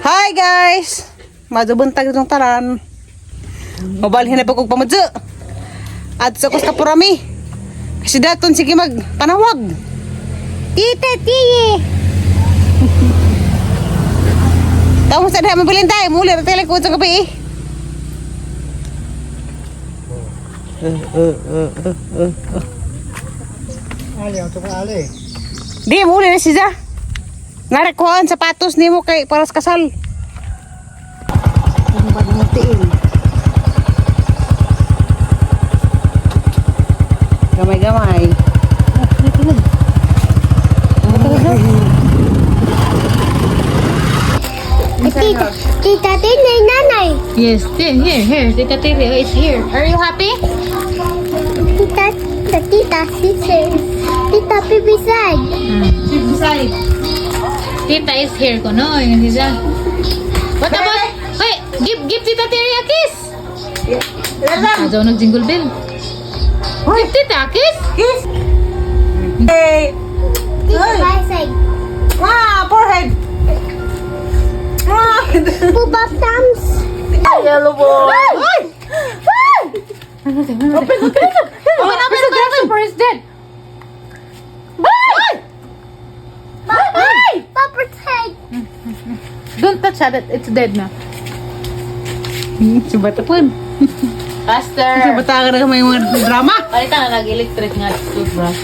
Hi guys! Madubuntag itong taran. Mabalhin na pagkog pamadyo. At sa kus kapurami. Kasi daton sige magpanawag. Tita, tiye! Tawag mo sa dahan mabilin tayo. Muli na tayo lang sa gabi eh. Ali, ang tukang ali. Di, muli na siya. Narakuhaan sapatos ni mo kay paras kasal. Ang bagmutiin. Gamay-gamay. Tita Tinay, nanay. Yes, here. Tita Tiri, it's here. Are you happy? Tita, sister. Tita, beside. Beside. Tita is here ko, no? Yung siya. What about... Wait, give Tita Tiri a kiss. Ayaw nag-jingle bell. Give Tita a kiss. Kiss! Hey! Tita, beside. Wow, forehead! Pupa thumbs. Yellow boy! Open for his dead. Papa's head. Don't touch that. It's dead na. Subata pun. Faster. Subata ka na may mga drama. Palita na nag-electric nga toothbrush.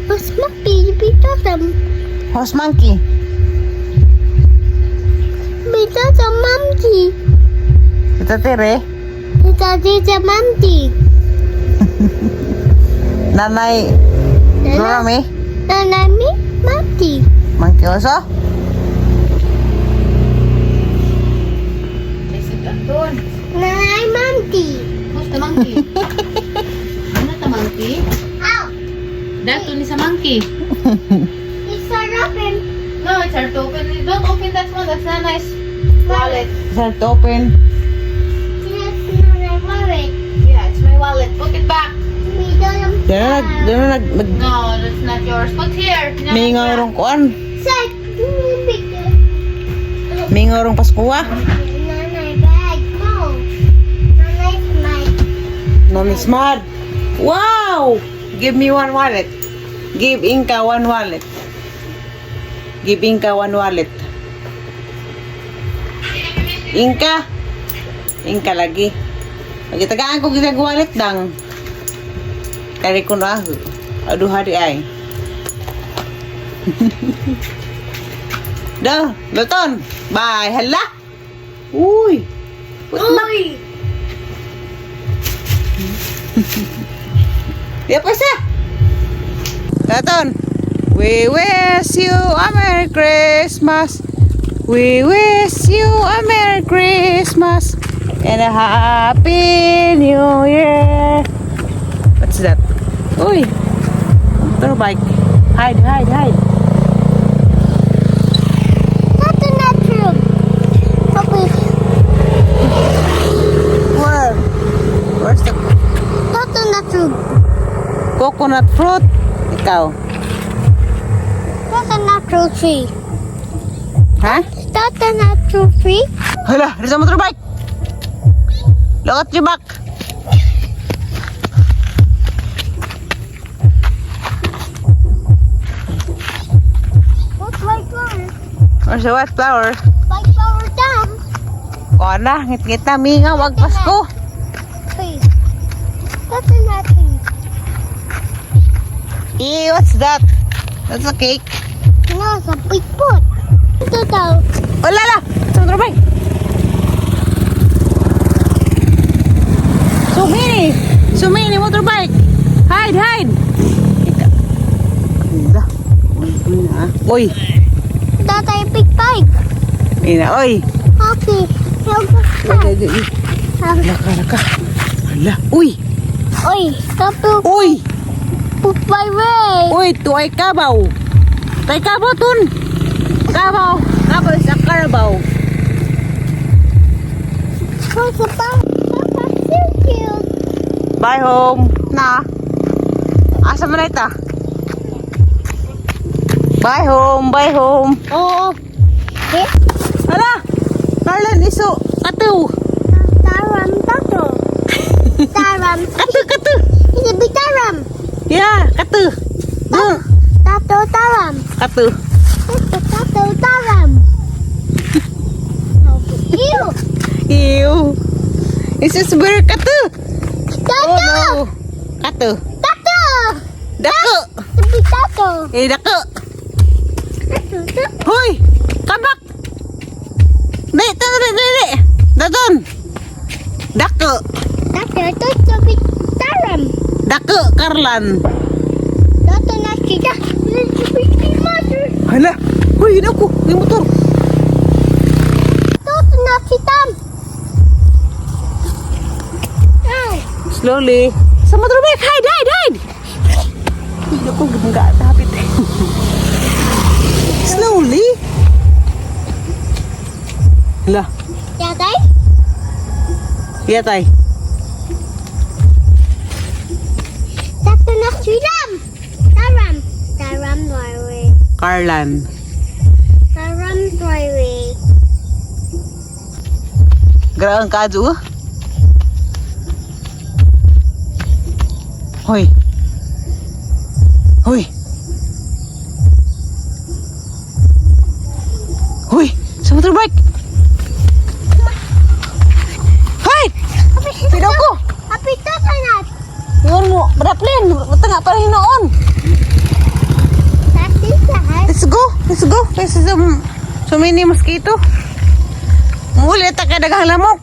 Mas mapilipito sa Horse monkey. bita sa mamti. Ito tire. Tita mamti. Nanay. Dorami. Nanami mamti. Monkey also. Listen ka doon. Nanay mamti. Who's the monkey? Ano the monkey? Ow! Dato ni sa monkey. It's a robin. No, it's hard to open. Don't open that one. That's not nice. Wallet. Start to open. Yes, nanay wallet. Yeah, it's my wallet. Put it back. We don't Diyan na nag No, that's not yours. Put here. may ngorong kuan. Say, picture. May ngorong Paskuha. Nanay bag. No. Nanay's bag. Nani smart. Wow! Give me one wallet. Give Inka one wallet. Give Inka one wallet. Inka. Inka lagi. Lagi tagaan ko ginag wallet dang. Kari ko na. Aduh hari ay. Dah, Luton. Bye. Hala. Uy. Uy! Dia apa sih? Luton. We wish you a Merry Christmas. We wish you a Merry Christmas and a Happy New Year. What's that? Uy. Motorbike. Hide. That's not true. Okay. Where? Where's the That's not true. coconut fruit? Ikaw. That's not true tree. Ha? That's not true tree. Hala, di sa motorbike. Lokat jebak. What's white flower? Where's the white flower? White flower down. Kuha na, ngit-ngit na, minga, wag Pasko. Tree. That's not tree. What's that? That's a cake. No, it's a big pot. Ito daw. Wala la, sa motorbike. Sumini motorbike. Hide. Uy, Tatay big bike. ina, oy. Okay. Laka. Hala, uy. Oy, kapu Uy, pupay way. uy, tuay kabaw. Tay kabaw tun. Kabaw sa karabaw. What's the bike? That's so cute. Bye home. Na. Asa man ita? Bye home. Oh. Okay. katu. Taram, tato. Taram. Katu. It's a big taram. Ya, katu. Tato, taram. Katu. Tato, taram. Ew. Ew. This is very katu. Tato. Oh no. Katu. Tato. Dako. It's a big tato. Dako. Tato. Hoy, come back. Dek. Daton. Dako. Tato, it's a big taram. Dako, Karlan. Tato na kita. It's a big mother. Hala. Hoy, yun ako. Yung motor. Tato na kita. Slowly. Sa motorbike. Hide. Hindi ako gumagak. Tapit. Slowly. Hala. Ya, tay? Iya, tay. Tato na sitam. Taram. Taram, Norway. Karlan. Taram, Norway. Gerang kaju. Hoy. Hoy. Hoy, sa motorbike. Hoy! Pidaw ko. Apito ka na. Yun mo, badaplin. Tengah pa rin noon. Tati sahas. Let's go. Kasi so many mosquito. Muli ta ka dagang lamok.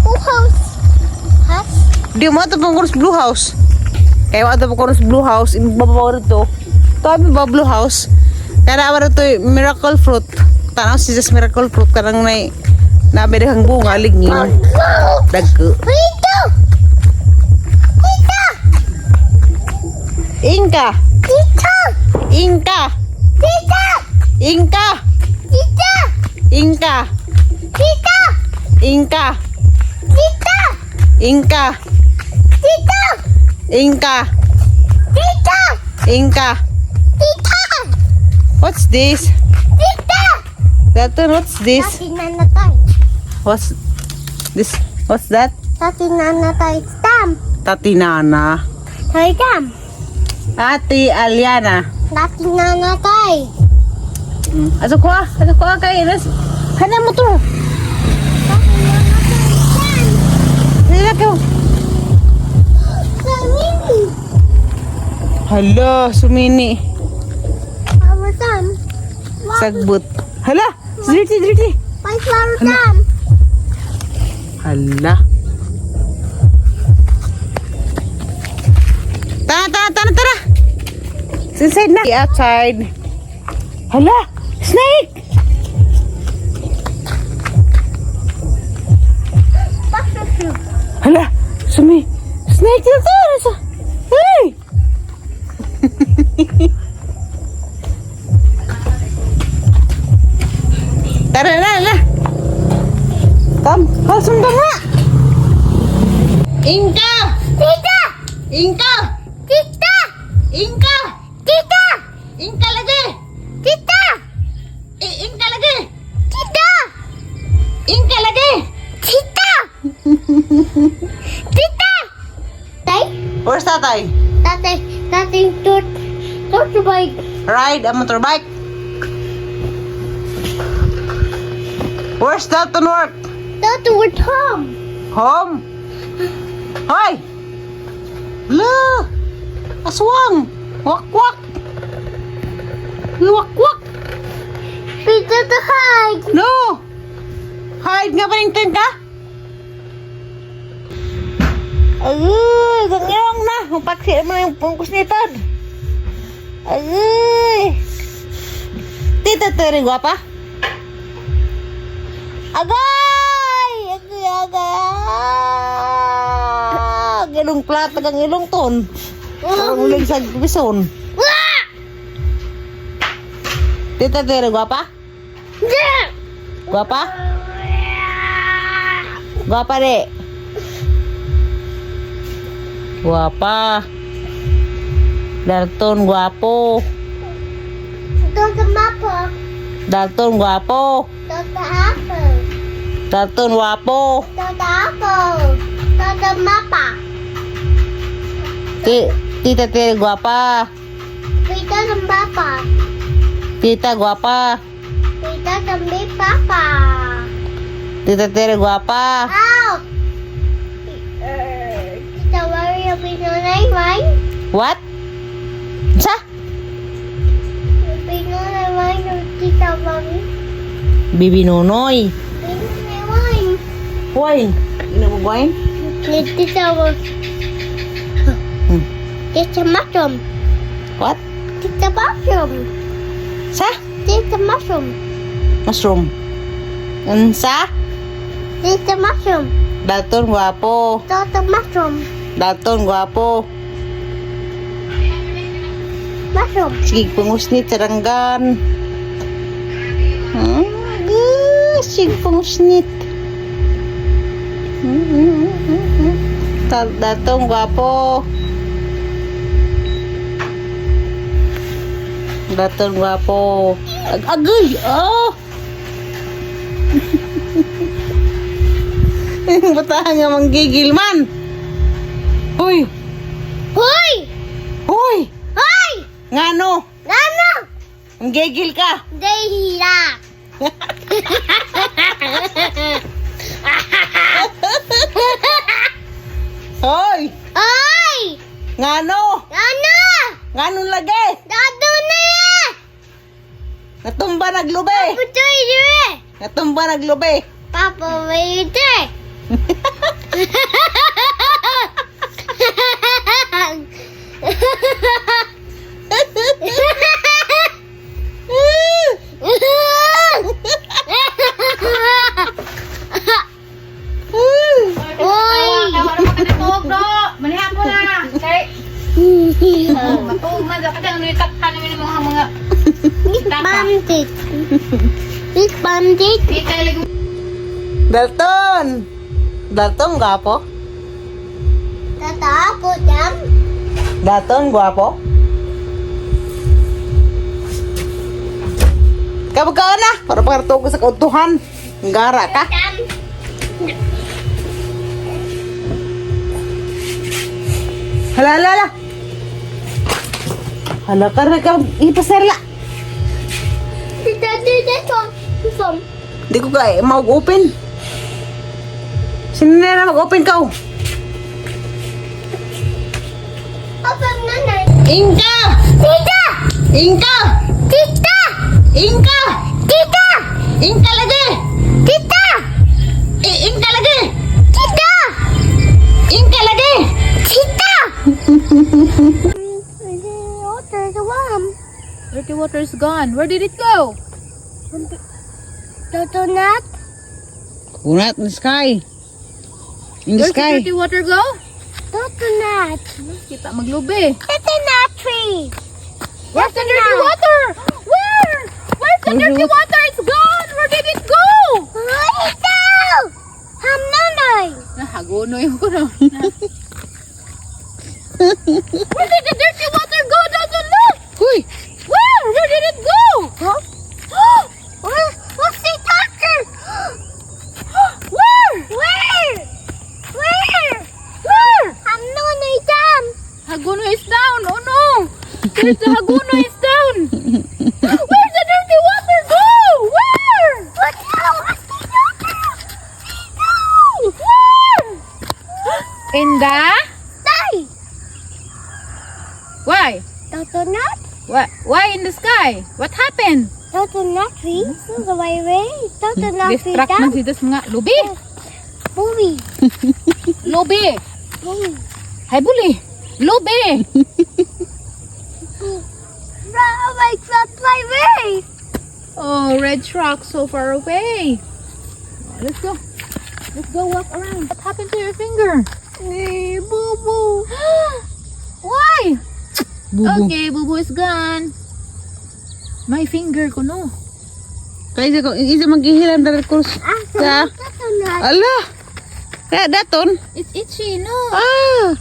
House. Has. Di mo ito pang kurus Blue House. Kaya mo ito pang kurus Blue House. Ibabaw rito. Ito ba Blue House? Kaya naman ito miracle fruit. Tanaw si just miracle fruit. Karang may nabedahang bunga. Lignin. Dagko. Pito. Tita. Inka. Tita. Inka. Tita. Inka. Tita. Inka. Tita. Inka. Tita. Inka. Tita. Inka. Tita. Inka. Tita. What's this? Tita. Dalton, what's this? Tati nanatay. What's this? What's that? Tati nanatay. Stam. Tati Nana. Tay tam. Ate Aliana. Tati nanatay. Aso ko kay Ines. Hana mo to. Tati nanatay. Stam. Hala ko. Samini. Hala, sumini. Flower tam. Sagbut. Hala, dirty. My flower tam. Hala. Tara. It's inside na. Outside. Hala, snake. Hala, snake dito. Hey. Tara na. Come, sundan nga. Inka. Tita. Inka. Tita. Inka. Tita. Inka lagi. Tita. Inka lagi. Tita. Inka lagi. Tita. Tita. Tay. Where's tatay? Tati tut bike. Ride a motorbike. Where's Dalton work? Tati with home. Home. Hoy. La. Aswang. Wak. Wak. Pita to hide. No. Hide nga paningtin ka? Ay, ganyan na. Mapaksi mo yung pungkus nito. Ay. Tita Tere, guwapa? Agay! Ilong plata kang ilong ton. Ang uling sa bison. Tita Tere, guwapa? Guwapa? Guwapa, de. Guwapa. Dalton, guwapo. Toto mapo. Dalton, guwapo. Toto apple. Daton wapo. Tata ako. Tata mapa. Tita Tere guapa. Pita sa papa. Tita guapa. Pita sa may papa. Tita Tere guapa. Ow! Tita, worry yung pinunay, right? What? Sa? Pinunay, right? Yung tita, mami. Bibi Nonoy. Pinunay, right? Hoy, ina mo buhayin? Tita, Tita mushroom. What? Tita mushroom. Sa? Tita mushroom. Mushroom. Unsa? Tita mushroom. Daton guwapo. Tata mushroom. Daton guwapo. Mushroom. Sige pangusnit sa ranggan. Sige pangusnit. Daton guwapo. Daton guwapo. Agay! Oh! Batahan nga manggigil man. Hoy! Hoy! Hoy! Hoy! Ngano? Ano? Manggigil ka? Dahila. Hoy! Hoy! Ngano? Ano? Ngano lagi? Dado na yan! Natumba naglube. Putoy dire! Natumba naglube. Papa, may ite! Bandit. Big bandit. Dalton! Dalton, gwapo? Tata ako dyan. Dalton, gwapo? Kabag ka na! Para pangarto ko sa kautuhan. Gara ka. Dyan. Hala, hala, hala. Hala ka na ka. Ipasarla. Tita, tita, son. Hindi ko ka mag-open. Sino na mag-open ka? Papa, nanay. Inka! Tita! Inka! Tita! Inka! Tita! Inka lagi! Tita! Inka lagi! Tita! Inka lagi! Tita! There's a worm. Dirty water is gone. Where did it go? Coconut. Unat in the sky. In the Where's the sky. dirty water go? Coconut. Kita maglubi. Coconut tree. Where's the dirty water? Where? Where's the dirty water? It's gone. Where did it go? Ito! Hamnanoy. Nahagonoy ko na. Where did the dirty water go? Doesn't look. Huy! Where? Where did it go? Huh? What's the doctor? Where? Where? Where? Where? Hamnanoy dam. Hagono is down. Oh no. There's the Hagono is down. Where's the dirty water go? Where? What's the doctor? Where? In the? Tay. Why? Coconut. Why in the sky? What happened? Coconut tree. This is the way. Coconut tree Distract man dam. si das mga lubi. Movie. Lubi. Movie. Hay buli. Lubi. Oh my God, my way. Oh, red truck so far away. Oh, let's go. Let's go walk around. What happened to your finger? Hey, boo boo. Why? Bubu. Okay, Bubu is gone. My finger ko no. Kaya isa maghihilam dari kurs. Sa. Coconut. Ala! Kaya daton? It's itchy, no. Ah!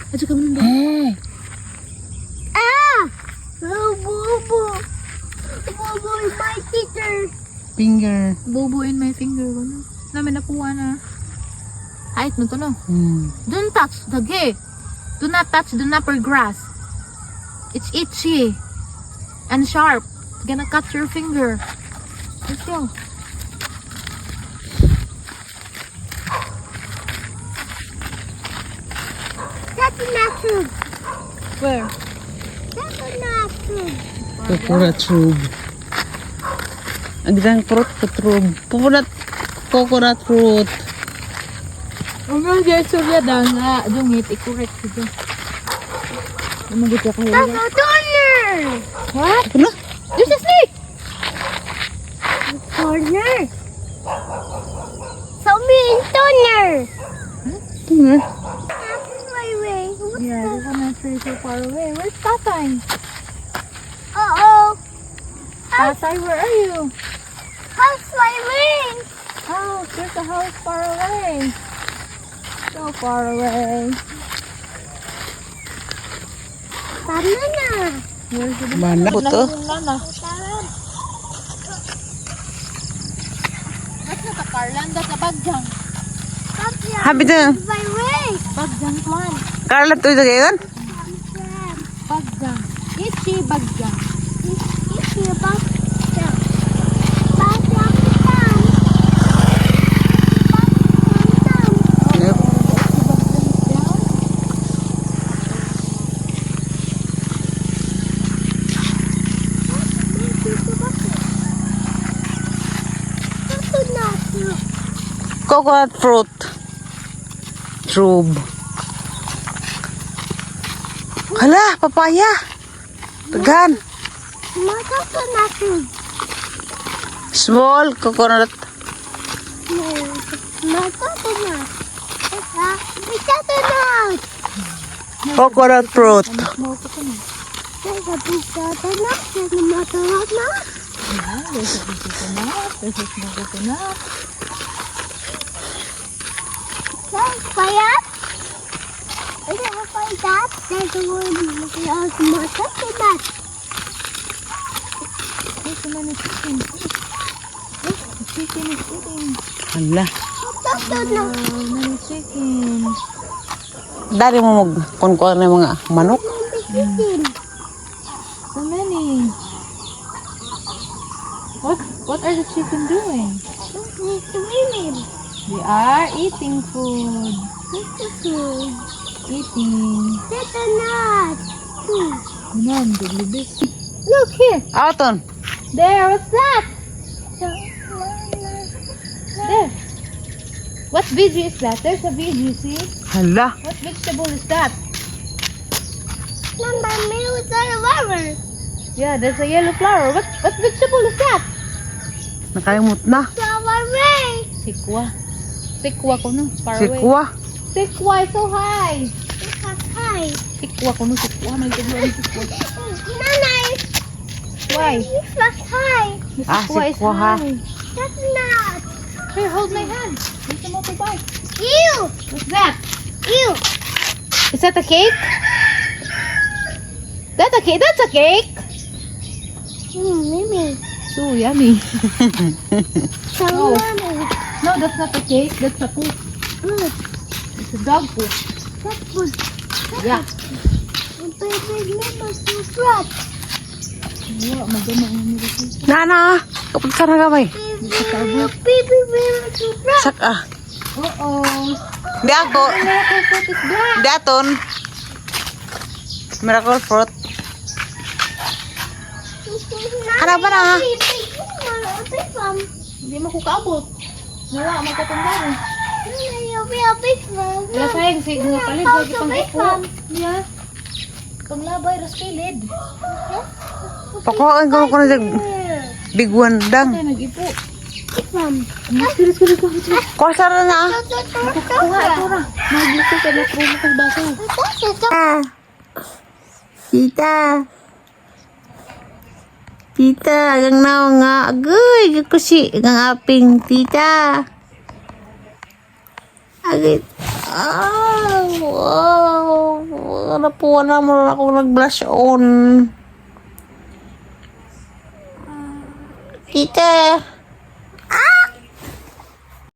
Aja kamu nunggu. Eh! Ah! Oh, boo boo. in my teacher. Finger. Bubo in my finger ko no. Namin nakuha na. Height mo to no. Don't touch the gate. Do not touch the upper grass. It's itchy and sharp. It's gonna cut your finger. Let's go. That's not true. Where? That's not true. Coconut root. Ang gisang fruit, coconut root. Oh my God, surya dang dungit i-correct ko. Lumagit ka kayo. That's a corner. What? Ano? There's a snake. Corner. So mean toner. That's my way. Yeah, the coconut tree so far away. Where's Tatay? Uh-oh. Tatay, where are you? How's my ring? Oh, there's a house far away. So far away. Banana. Where's the Mana po to? Nana. That's not a Carlan, that's a Bagjang. Habi na. My way. Bagjang plant. Carla to ito ngayon? Bagjang. Itchy Bagjang. It's your box. Coconut fruit. Trube. Hala, papaya. Tagan. Small coconut. Coconut fruit. Small coconut. There's a big coconut. There's a coconut. Yeah, there's a big coconut. There's a small coconut. There's fire. I don't have fire that. There's a one. There's more coconut. There's so many chickens. Look, the chicken is eating. Hala. Coconut. Oh, many chickens. Dari mo mag-kunkwan ng mga manok. So many. What are the chicken doing? Swimming. They are eating food. Coconut. Eating. Coconut. Mom, diglibis. Look here. Auton. There, what's that? There. What veggie is that? There's a veggie, see? Hala. What vegetable is that? Mama, me was on a rubber. Yeah, there's a yellow flower. What vegetable is that? Nakalimut na. Flower ray. Sikwa. Sikwa ko no. Far away. Sikwa. Sikwa is so high. Hi. Sikwa ko no. Sikwa. May tignan ang sikwa. Nanay. Why? You flash high. The Ah, sikwa is sikwa, ha? high. That's not. Here, hold my hand. There's a motorbike. Ew. What's that? Ew. Is that a cake? That's a cake. That's a cake. Mimi. So yummy. So Oh. yummy. No, that's not a cake. That's a poop. Good. It's a dog poop. That's good. Yeah. Baby, never so flat. Wala, maganda ang nilagay. Nana. Kapag ka na gamay. Baby, never so flat. Sak ah. Uh-oh. Di ako. Miracle fruit is black. Di aton. Miracle fruit. Harap ba na? Hindi mo ko kaabot. Wala, magkatandaan. Big Wala sayang, sige nga palit. Lagi pang ipo. Yeah. Panglabay, raspilid. Pakuhaan ko na dyan. Big one dang. Ay, nag-ipo. Mom. Spirit. Kuwasa na na. Kuha, ito na. Nag-ipo ka na promo kong baso. Tita. Tita, agang na nga. Agoy, kusi. Agang aping, tita. Agit. Wow. Ano po na mo ako nag-blush on. Tita.